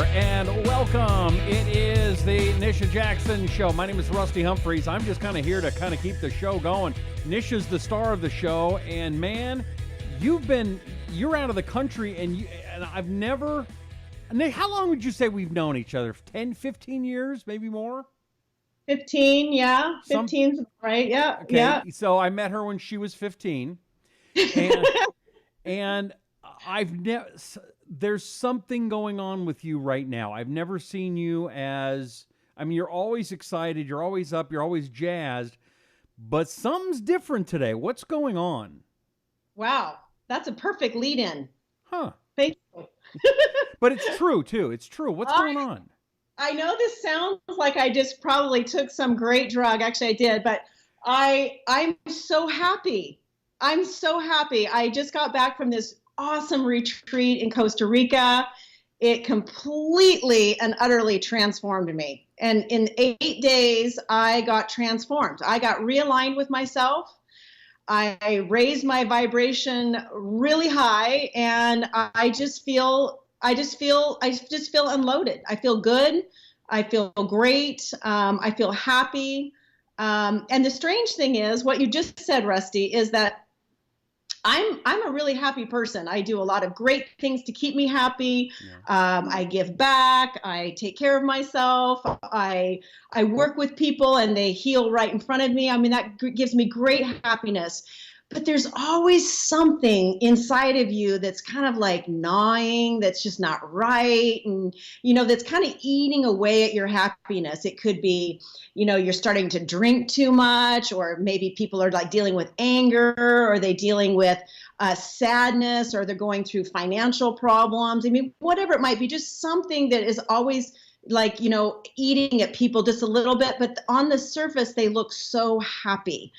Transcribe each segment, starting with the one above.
and welcome. It is the Nisha Jackson Show. My name is Rusty Humphreys. I'm just kind of here to kind of keep the show going. Nisha's the star of the show, and man, you're out of the country, and I've never. How long would you say we've known each other? 10, 15 years, maybe more? 15, yeah. 15's right, yeah. Okay, yeah. So I met her when she was 15, and and I've never. There's something going on with you right now. I've never seen you as. I mean, you're always excited. You're always up. You're always jazzed. But something's different today. What's going on? Wow, that's a perfect lead-in. Huh? Thank you. But it's true too. It's true. What's going on? I know this sounds like I just probably took some great drug. Actually, I did, but I'm so happy. I'm so happy. I just got back from this awesome retreat in Costa Rica. It completely and utterly transformed me. And in 8 days, I got transformed. I got realigned with myself. I raised my vibration really high, and I just feel unloaded. I feel good. I feel great. I feel happy. And the strange thing is, what you just said, Rusty, is that I'm a really happy person. I do a lot of great things to keep me happy. Yeah. I give back. I take care of myself. I work with people and they heal right in front of me. I mean, that gives me great happiness. But there's always something inside of you that's kind of like gnawing, that's just not right. And, that's kind of eating away at your happiness. It could be, you're starting to drink too much, or maybe people are like dealing with anger, or they're dealing with sadness, or they're going through financial problems. I mean, whatever it might be, just something that is always like, eating at people just a little bit. But on the surface, they look so happy.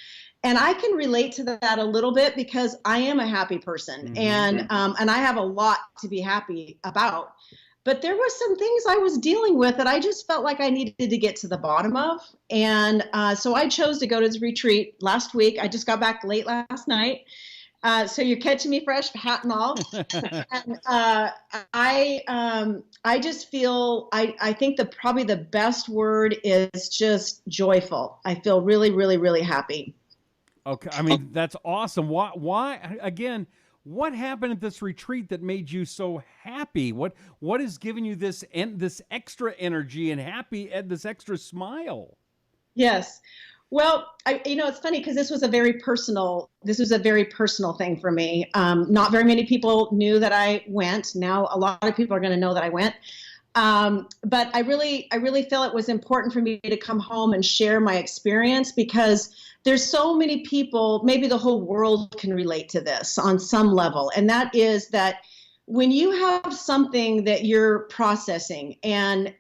And I can relate to that a little bit because I am a happy person, and I have a lot to be happy about. But there were some things I was dealing with that I just felt like I needed to get to the bottom of. And so I chose to go to this retreat last week. I just got back late last night. So you're catching me fresh, hat and all. And I just feel, I think probably the best word is just joyful. I feel really, really, really happy. Okay, I mean, that's awesome. Why again, what happened at this retreat that made you so happy? What has given you this extra energy and this extra smile? Yes. Well, it's funny because this was a very personal thing for me. Not very many people knew that I went. Now a lot of people are going to know that I went. But I really feel it was important for me to come home and share my experience, because there's so many people, maybe the whole world can relate to this on some level. And that is that when you have something that you're processing and,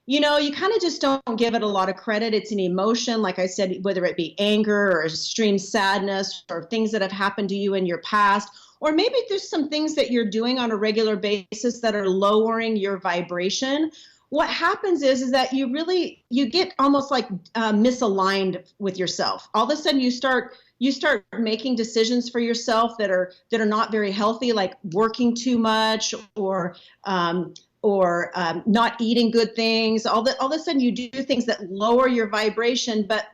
you kind of just don't give it a lot of credit. It's an emotion, like I said, whether it be anger or extreme sadness or things that have happened to you in your past, or maybe there's some things that you're doing on a regular basis that are lowering your vibration. What happens is that you get almost like misaligned with yourself. All of a sudden you start making decisions for yourself that are not very healthy, like working too much or not eating good things. All of a sudden you do things that lower your vibration. But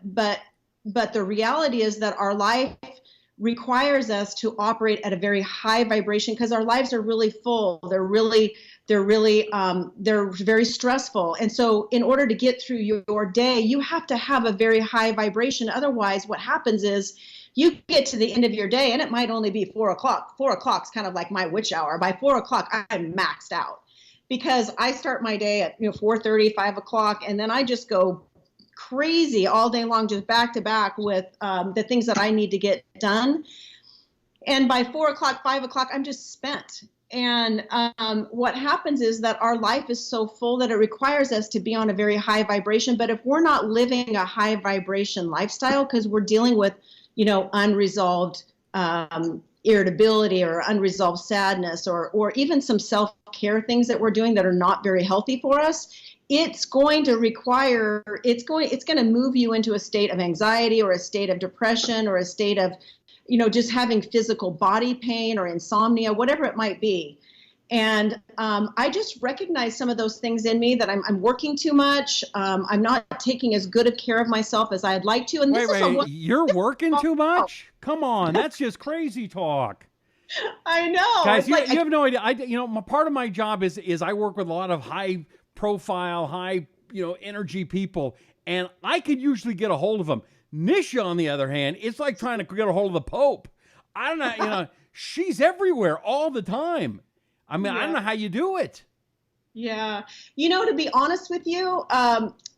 the reality is that our life requires us to operate at a very high vibration because our lives are really full. They're very stressful. And so in order to get through your day, you have to have a very high vibration. Otherwise, what happens is you get to the end of your day and it might only be 4 o'clock. 4 o'clock's kind of like my witch hour. By 4 o'clock, I'm maxed out because I start my day at 4:30, 5 o'clock, and then I just go crazy all day long, just back to back with the things that I need to get done. And by 4 o'clock, 5 o'clock, I'm just spent. And what happens is that our life is so full that it requires us to be on a very high vibration. But if we're not living a high vibration lifestyle because we're dealing with, unresolved irritability or unresolved sadness or even some self-care things that we're doing that are not very healthy for us, it's going to move you into a state of anxiety or a state of depression or a state of, just having physical body pain or insomnia, whatever it might be. And I just recognize some of those things in me that I'm working too much. I'm not taking as good of care of myself as I'd like to. And this is Wait, you're working too much? Come on, that's just crazy talk. I know. Guys, It's you, like, you have no idea. Part of my job is I work with a lot of high profile, high, energy people, and I could usually get a hold of them. Nisha, on the other hand, it's like trying to get a hold of the Pope. I don't know, she's everywhere all the time. I mean, I don't know how you do it. Yeah. To be honest with you,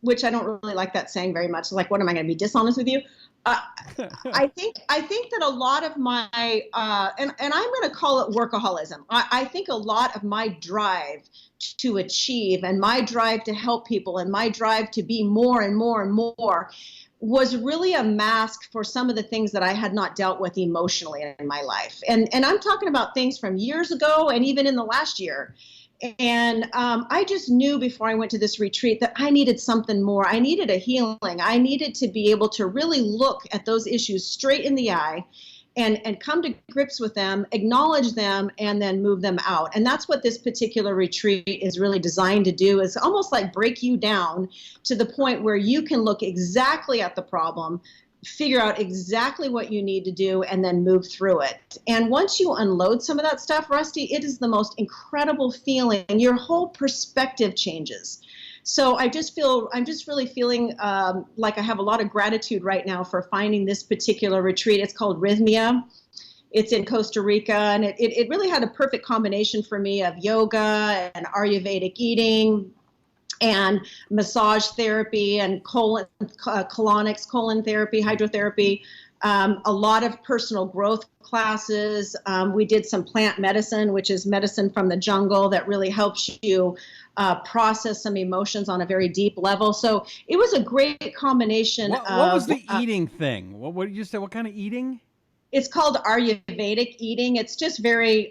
which I don't really like that saying very much. Like, what am I going to be dishonest with you? I think that a lot of my, and I'm going to call it workaholism. I think a lot of my drive to achieve and my drive to help people and my drive to be more and more and more was really a mask for some of the things that I had not dealt with emotionally in my life. And I'm talking about things from years ago and even in the last year. And I just knew before I went to this retreat that I needed something more. I needed a healing. I needed to be able to really look at those issues straight in the eye and come to grips with them, acknowledge them, and then move them out. And that's what this particular retreat is really designed to do, is almost like break you down to the point where you can look exactly at the problem, figure out exactly what you need to do, and then move through it. And once you unload some of that stuff, Rusty, it is the most incredible feeling. Your whole perspective changes. So I'm just really feeling like I have a lot of gratitude right now for finding this particular retreat. It's called Rythmia. It's in Costa Rica, and it really had a perfect combination for me of yoga and Ayurvedic eating and massage therapy and colonics, colon therapy, hydrotherapy, a lot of personal growth classes. We did some plant medicine, which is medicine from the jungle that really helps you process some emotions on a very deep level. So it was a great combination. What was the eating thing? What did you say? What kind of eating? It's called Ayurvedic eating. It's just very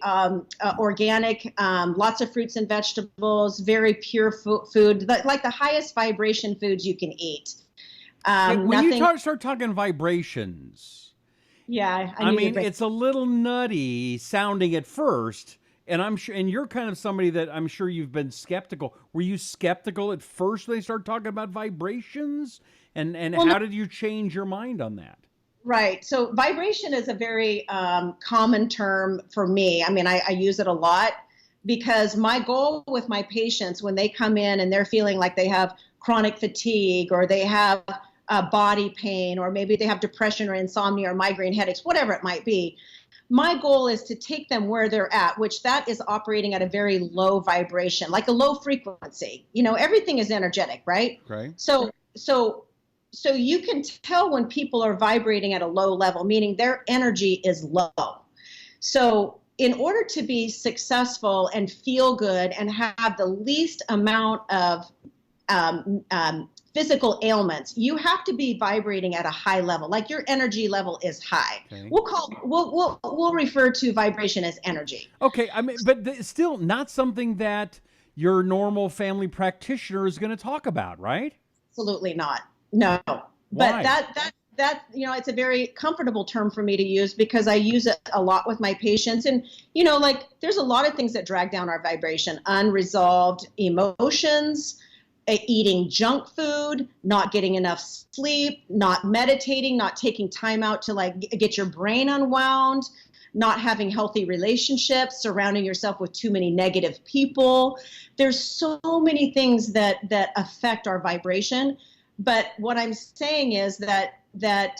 organic, lots of fruits and vegetables, very pure food, like the highest vibration foods you can eat. When you start talking vibrations, yeah, I mean, it's a little nutty sounding at first, and I'm sure, and you're kind of somebody that I'm sure you've been skeptical. Were you skeptical at first when they started talking about vibrations, and how did you change your mind on that? Right. So vibration is a very common term for me. I mean, I use it a lot because my goal with my patients when they come in and they're feeling like they have chronic fatigue or they have body pain or maybe they have depression or insomnia or migraine headaches, whatever it might be, my goal is to take them where they're at, which that is operating at a very low vibration, like a low frequency. Everything is energetic, right? Right. So you can tell when people are vibrating at a low level, meaning their energy is low. So in order to be successful and feel good and have the least amount of physical ailments, you have to be vibrating at a high level, like your energy level is high. Okay. We'll refer to vibration as energy. Okay, I mean, but still not something that your normal family practitioner is going to talk about, right? Absolutely not. No. Why? But that it's a very comfortable term for me to use because I use it a lot with my patients. And, there's a lot of things that drag down our vibration: unresolved emotions, eating junk food, not getting enough sleep, not meditating, not taking time out to get your brain unwound, not having healthy relationships, surrounding yourself with too many negative people. There's so many things that affect our vibration. But what I'm saying is that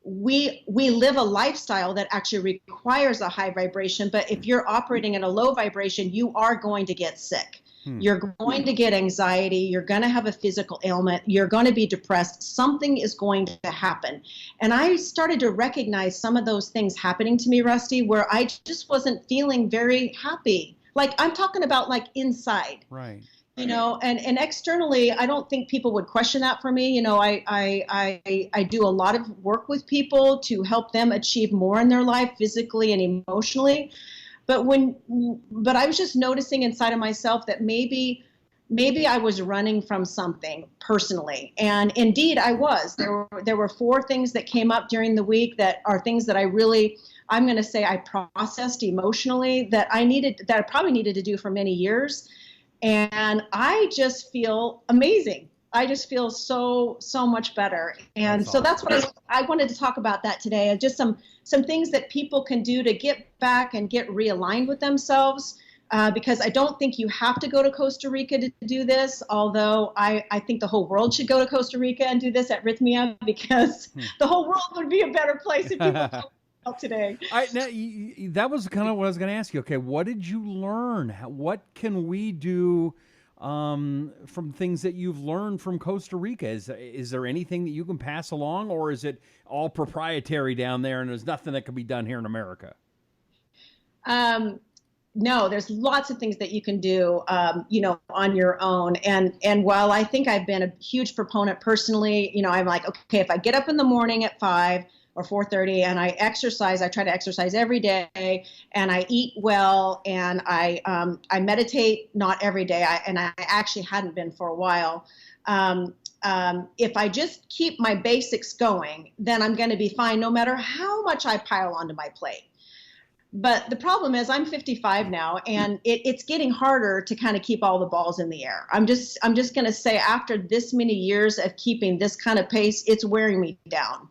we live a lifestyle that actually requires a high vibration. But if you're operating at a low vibration, you are going to get sick. You're going to get anxiety. You're going to have a physical ailment. You're going to be depressed. Something is going to happen. And I started to recognize some of those things happening to me, Rusty, where I just wasn't feeling very happy. Like I'm talking about inside. Right. And externally, I don't think people would question that for me. I do a lot of work with people to help them achieve more in their life, physically and emotionally. But I was just noticing inside of myself that maybe maybe I was running from something personally. And indeed I was. There were 4 things that came up during the week that are things that I'm going to say I processed emotionally that I probably needed to do for many years. And I just feel amazing. I just feel so much better. And That's so that's awesome. what I wanted to talk about that today. Just some things that people can do to get back and get realigned with themselves. Because I don't think you have to go to Costa Rica to do this, although I think the whole world should go to Costa Rica and do this at Rythmia, because the whole world would be a better place if people help today. That was kind of what I was going to ask you. Okay, what did you learn? What can we do from things that you've learned from Costa Rica? Is there anything that you can pass along, or is it all proprietary down there and there's nothing that can be done here in America? No, there's lots of things that you can do, on your own. And while I think I've been a huge proponent personally, I'm like, okay, if I get up in the morning at 5 or 4:30 and I exercise, I try to exercise every day, and I eat well, and I meditate, not every day, and I actually hadn't been for a while. If I just keep my basics going, then I'm going to be fine no matter how much I pile onto my plate. But the problem is I'm 55 now, and it's getting harder to kind of keep all the balls in the air. I'm just going to say, after this many years of keeping this kind of pace, it's wearing me down.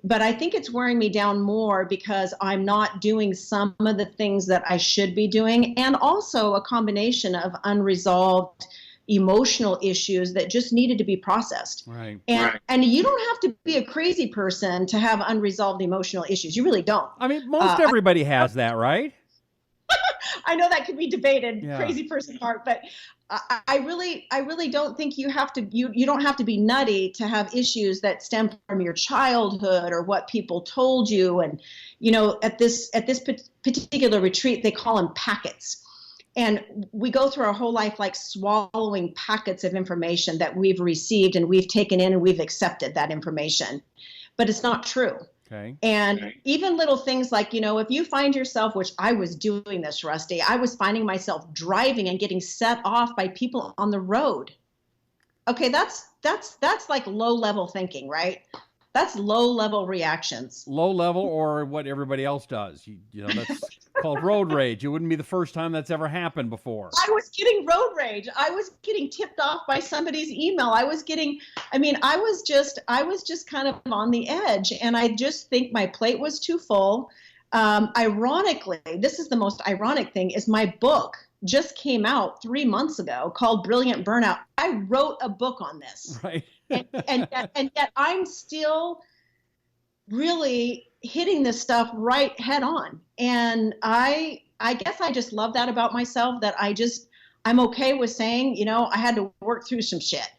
But I think it's wearing me down more because I'm not doing some of the things that I should be doing, and also a combination of unresolved emotional issues that just needed to be processed. Right. And you don't have to be a crazy person to have unresolved emotional issues. You really don't. I mean, most everybody has that, right? I know that could be debated, Yeah. crazy person part, but I really don't think you don't have to be nutty to have issues that stem from your childhood or what people told you. And, at this particular retreat, they call them packets. And we go through our whole life like swallowing packets of information that we've received and we've taken in and we've accepted that information. But it's not true. Okay. And even little things like, if you find yourself, which I was doing this, Rusty, I was finding myself driving and getting set off by people on the road. Okay, that's like low level thinking, right? That's low level reactions. Low level, or what everybody else does. That's called road rage. It wouldn't be the first time that's ever happened before. I was getting road rage. I was getting tipped off by somebody's email. I was just kind of on the edge, and I just think my plate was too full. Ironically, this is the most ironic thing, is my book just came out 3 months ago called Brilliant Burnout. I wrote a book on this. Right. and yet I'm still really hitting this stuff right head on. And I guess I just love that about myself, that I'm okay with saying, I had to work through some shit.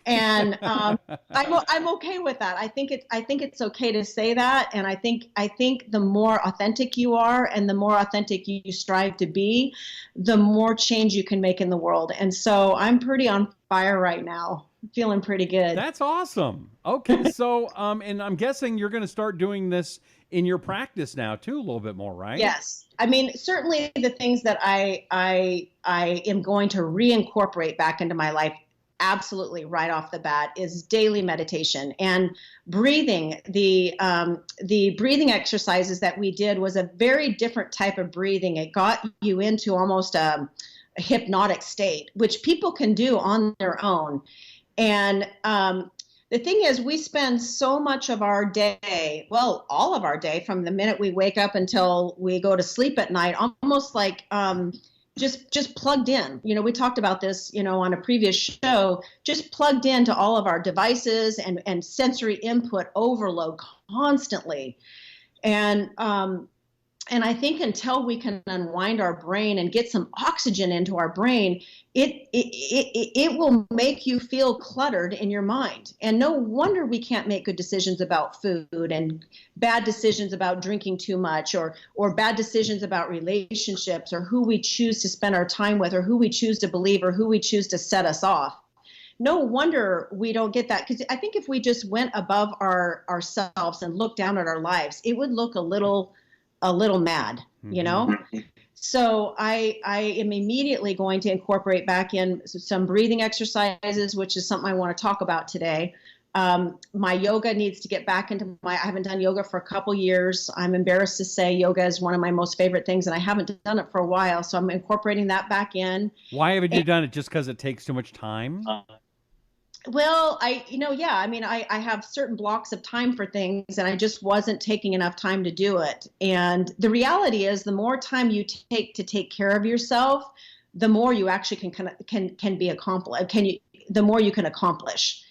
And I'm okay with that. I think it's okay to say that. And I think the more authentic you are and the more authentic you strive to be, the more change you can make in the world. And so I'm pretty on fire right now. Feeling pretty good. That's awesome. Okay, so and I'm guessing you're going to start doing this in your practice now too, a little bit more, right? Yes. I mean, certainly the things that I am going to reincorporate back into my life, absolutely right off the bat, is daily meditation and breathing. The breathing exercises that we did was a very different type of breathing. It got you into almost a hypnotic state, which people can do on their own. And the thing is, we spend so much of our day, well, all of our day, from the minute we wake up until we go to sleep at night, almost like just plugged in. We talked about this, on a previous show, just plugged into all of our devices and sensory input overload constantly. And I think until we can unwind our brain and get some oxygen into our brain, it will make you feel cluttered in your mind. And no wonder we can't make good decisions about food, and bad decisions about drinking too much, or bad decisions about relationships, or who we choose to spend our time with, or who we choose to believe, or who we choose to set us off. No wonder we don't get that, because I think if we just went above ourselves and looked down at our lives, it would look a little mad, So I am immediately going to incorporate back in some breathing exercises, which is something I want to talk about today. My yoga needs to get back into I haven't done yoga for a couple years. I'm embarrassed to say yoga is one of my most favorite things, and I haven't done it for a while. So I'm incorporating that back in. Why haven't you done it? Just because it takes too much time? Well, yeah, I mean, I have certain blocks of time for things, and I just wasn't taking enough time to do it. And the reality is, the more time you take to take care of yourself, the more you actually can be accomplished. The more you can accomplish.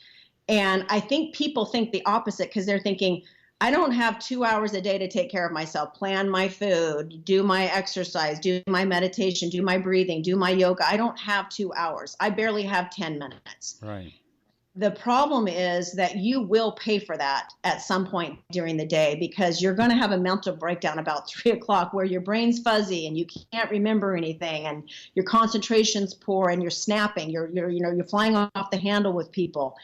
And I think people think the opposite, because they're thinking, I don't have 2 hours a day to take care of myself, plan my food, do my exercise, do my meditation, do my breathing, do my yoga. I don't have 2 hours. I barely have 10 minutes. Right. The problem is that you will pay for that at some point during the day, because you're going to have a mental breakdown about 3 o'clock where your brain's fuzzy and you can't remember anything, and your concentration's poor, and you're snapping, you're flying off the handle with people.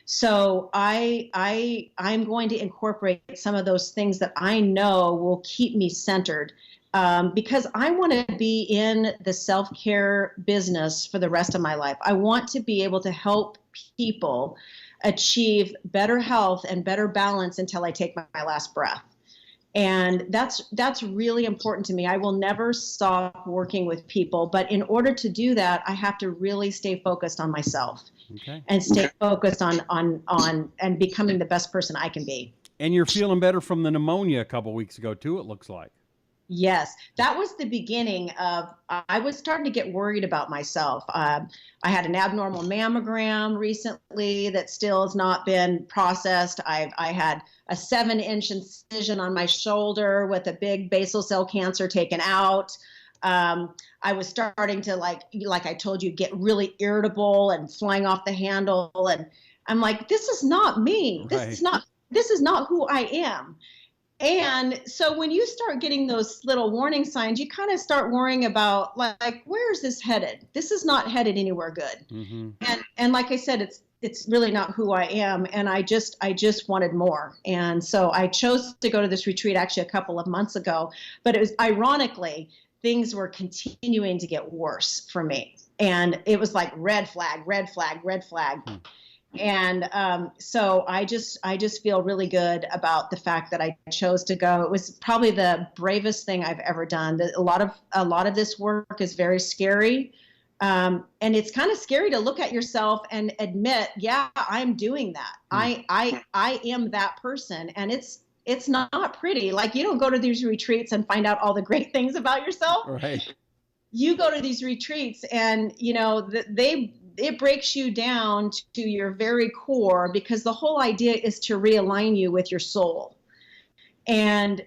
So I'm going to incorporate some of those things that I know will keep me centered, because I want to be in the self-care business for the rest of my life. I want to be able to help people achieve better health and better balance until I take my last breath. And that's really important to me. I will never stop working with people, but in order to do that, I have to really stay focused on myself. Okay. And stay focused on and becoming the best person I can be. And you're feeling better from the pneumonia a couple weeks ago too, it looks like. Yes, that was the beginning of, I was starting to get worried about myself. I had an abnormal mammogram recently that still has not been processed. I had a 7-inch incision on my shoulder with a big basal cell cancer taken out. I was starting to, like I told you, get really irritable and flying off the handle. And I'm like, this is not me. Right. This is not who I am. And so when you start getting those little warning signs, you kind of start worrying about, like, where is this headed? This is not headed anywhere good. Mm-hmm. And like I said, it's really not who I am. And I just wanted more. And so I chose to go to this retreat actually a couple of months ago, but it was, ironically, things were continuing to get worse for me. And it was like red flag, red flag, red flag. And so I just feel really good about the fact that I chose to go. It was probably the bravest thing I've ever done. A lot of this work is very scary. And it's kind of scary to look at yourself and admit, yeah, I'm doing that. I am that person. And it's not pretty. Like, you don't go to these retreats and find out all the great things about yourself. Right. You go to these retreats and, it breaks you down to your very core, because the whole idea is to realign you with your soul. And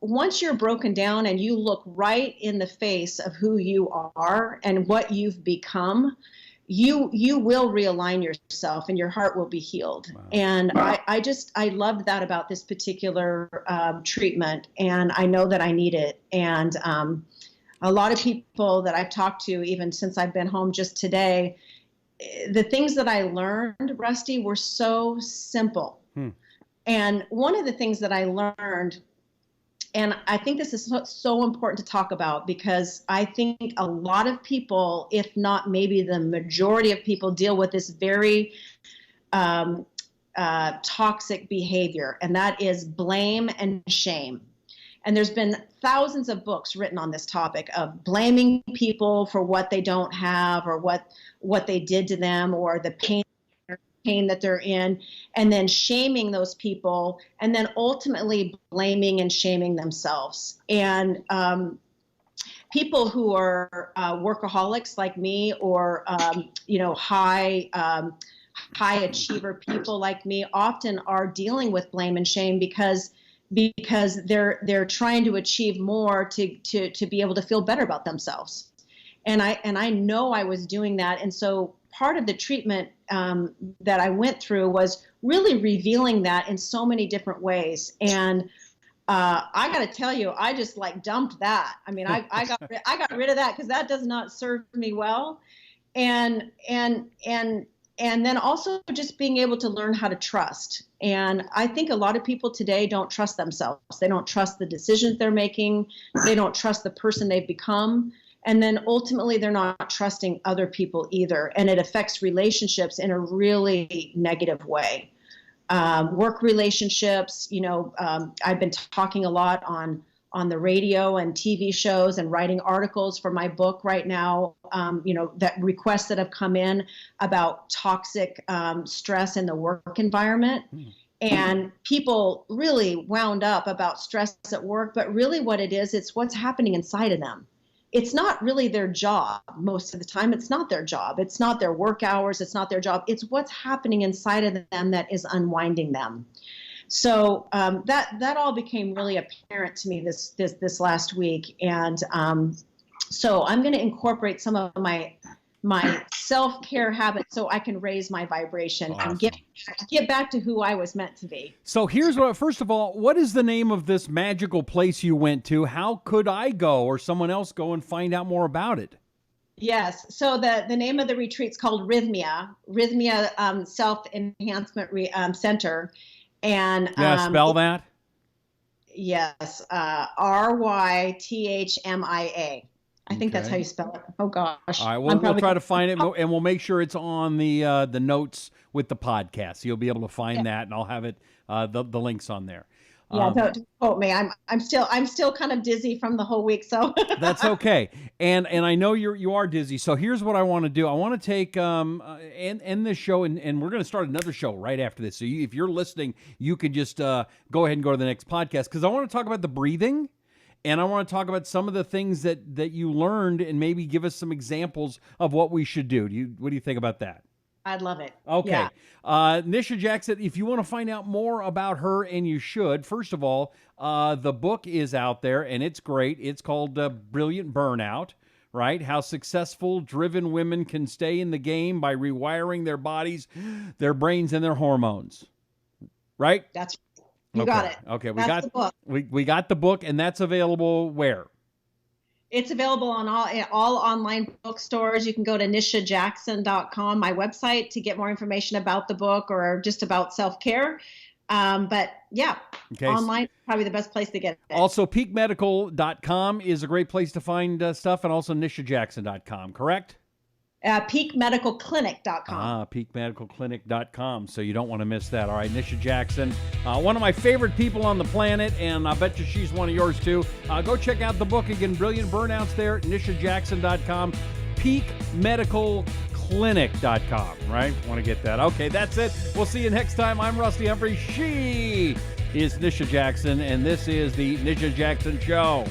once you're broken down and you look right in the face of who you are and what you've become, you will realign yourself and your heart will be healed. Wow. And I loved that about this particular treatment, and I know that I need it. And a lot of people that I've talked to, even since I've been home just today, the things that I learned, Rusty, were so simple. And one of the things that I learned, and I think this is so important to talk about, because I think a lot of people, if not maybe the majority of people, deal with this very toxic behavior, and that is blame and shame. And there's been thousands of books written on this topic of blaming people for what they don't have, or what they did to them, or the pain that they're in, and then shaming those people, and then ultimately blaming and shaming themselves. And people who are workaholics like me, or high achiever people like me, often are dealing with blame and shame because they're trying to achieve more to be able to feel better about themselves. And I know I was doing that. And so part of the treatment that I went through was really revealing that in so many different ways. And I got to tell you, I just dumped that. I mean, I got rid of that, because that does not serve me well. And And then also just being able to learn how to trust. And I think a lot of people today don't trust themselves. They don't trust the decisions they're making. They don't trust the person they've become. And then ultimately, they're not trusting other people either. And it affects relationships in a really negative way. Work relationships, I've been talking a lot on the radio and TV shows and writing articles for my book right now, that requests that have come in about toxic stress in the work environment. And people really wound up about stress at work, but really what it is, it's what's happening inside of them. It's not really their job most of the time. It's not their job. It's not their work hours. It's not their job. It's what's happening inside of them that is unwinding them. So that all became really apparent to me this last week, and so I'm going to incorporate some of my self-care habits so I can raise my vibration and get back to who I was meant to be. So here's first of all, what is the name of this magical place you went to? How could I go or someone else go and find out more about it? Yes. So the name of the retreat's called Rythmia Self-Enhancement Center. And spell that? Yes. Rythmia. I think that's how you spell it. Oh gosh. All right, we'll try to find it, and we'll make sure it's on the notes with the podcast. So you'll be able to find that, and I'll have it the links on there. Yeah, don't quote me. I'm still kind of dizzy from the whole week, so that's okay. And I know you are dizzy. So here's what I want to do. I want to take end this show, and we're going to start another show right after this. So if you're listening, you could just go ahead and go to the next podcast, because I want to talk about the breathing. And I want to talk about some of the things that you learned, and maybe give us some examples of what we should do. What do you think about that? I'd love it. Okay. Yeah. Nisha Jackson, if you want to find out more about her, and you should, first of all, the book is out there, and it's great. It's called Brilliant Burnout, right? How successful, driven women can stay in the game by rewiring their bodies, their brains, and their hormones. Right? That's You got it. Okay, we got the book. We got the book, and that's available where? It's available on all online bookstores. You can go to nishajackson.com, my website, to get more information about the book or just about self-care. But yeah, online is probably the best place to get it. Also, peakmedical.com is a great place to find stuff, and also nishajackson.com, correct? peakmedicalclinic.com. Peakmedicalclinic.com. So you don't want to miss that. All right, Nisha Jackson, one of my favorite people on the planet, and I bet you she's one of yours too. Go check out the book again, Brilliant Burnouts, there at nishajackson.com, peakmedicalclinic.com, right? Want to get that. Okay, that's it. We'll see you next time. I'm Rusty Humphrey. She is Nisha Jackson, and this is the Nisha Jackson Show.